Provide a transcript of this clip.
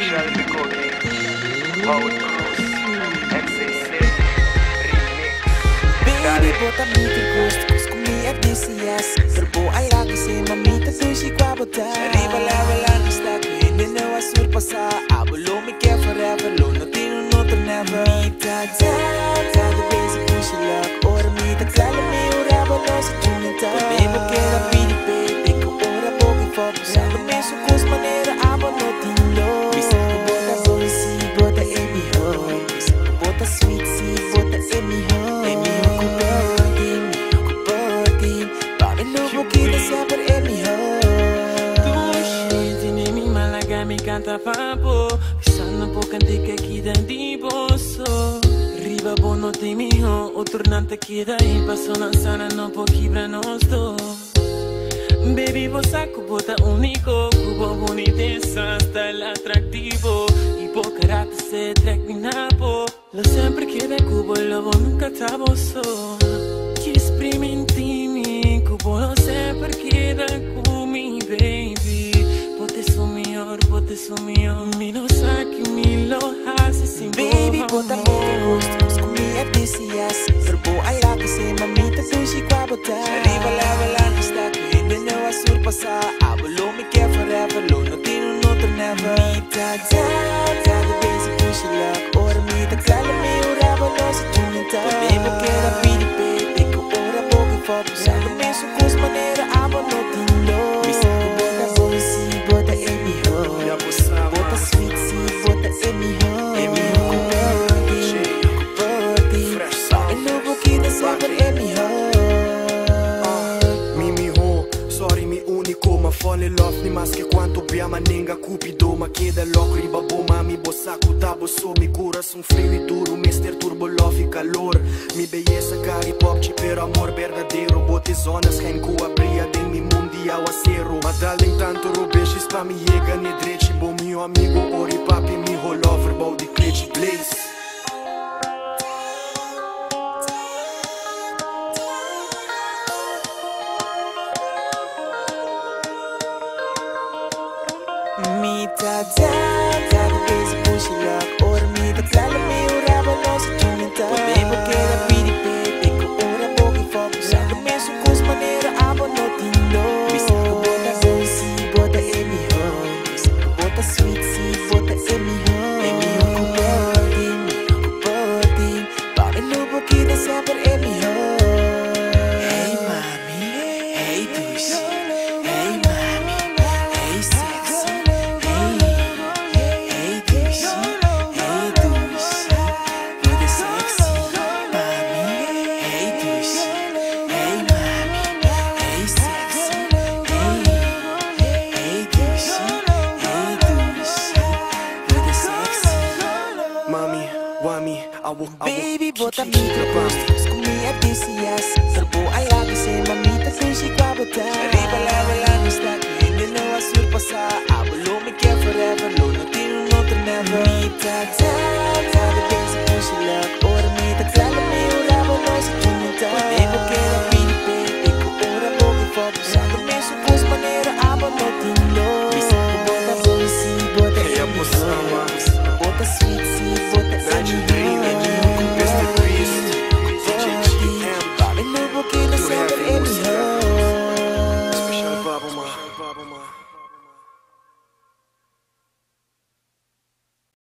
Special recording, Paul Cruz, XCC, remix. Baby, bota muito gosto, comigo delicias. Turbo ay lagi si mamita sushi kwa botar. Arriba la está que no va a surpasar. Abuelo me care forever, lo no tiene un otro never. Mita down, the basic push luck. Ora mita claro mi ora no se tunita. Baby queda pidi baby, ko ora poco focus. Ando me su cos manera abo no tindo. Bisa ko bota boy si bota emi ho. Bisa ko bota sweet si bota emi ho. Emi ho ko boti, Bami lupo kita sabar emi ho. Mi canta papo, sanno po canti che chiede di bosso. Riva bono di mio, o tornante chiede in passo non sana no po chibra nostro. Baby vo sacco bota unico, cubo bonitezza sta l'attractivo. Ipo karate se trek mi napo, lo sempre chiede cubo e lo nunca tavo so. Ci esprimi intimi, cubo lo sempre chiede cumi baby. Pote sumior, mi lo sa que mi lo hace sin Baby, bota muito gosto, comigo delicias. Turbo ay lagi si mamita sushi kwa botar. Arriba la está que no va a surpasar. Abuelo me care forever, lo no tiene un otro never. Mita down, the basic push luck. Ora mita claro mi ora no se tunita. Baby queda pidi baby, ko ora poco focus. Ando me su cos manera abo no tindo. Bisa ko bota boy si bota emi ho. Bota sweet si bota emi ho. Emi ho ko boti, Bami lupo kita sabar emi ho. Mimi ho, sorry mi unico. Ma fall in love ni mas che quanto biama nenga cupido. Ma chiede loco riba bo mami bo saco tabo so. Mi cura son frio e duro, Mr. Turbo love e calor. Mi belleza cari pop pero amor verdadeiro. Bote zonas rein cu abria de mi mundial acero. Ma darling tanto robeixes pa mi jega ne drechi. Bo mio amigo ori papi mi ho lover bo di kleci blaze. Mita down, the basic push luck. Ora mita claro mi ora no se tunita. Baby queda pidi baby, ko ora poco focus. Ando me su cos manera abo no tindo. Bisa ko bota boy si bota emi ho. Bisa ko bota sweet si bota emi ho. Emi ho ko boti, Bami lupo kita sabar emi ho. Hey mami, hey dushi, hey mami, hey sexy. Baby, bota muito gosto, comigo delicias. Turbo ay lagi si mamita sushi kwa botar. Arriba la está que no va a surpasar. Abuelo me care forever, lo no tiene un otro never. Mita down, the basic push luck. Ora mita claro mi ora no se tunita. Baby queda pidi baby, ko ora poco focus. Ando me su cos manera abo no tindo. Bisa ko bota boy si bota emi ho. Bota sweet si bota emi ho. Special Baba Ma.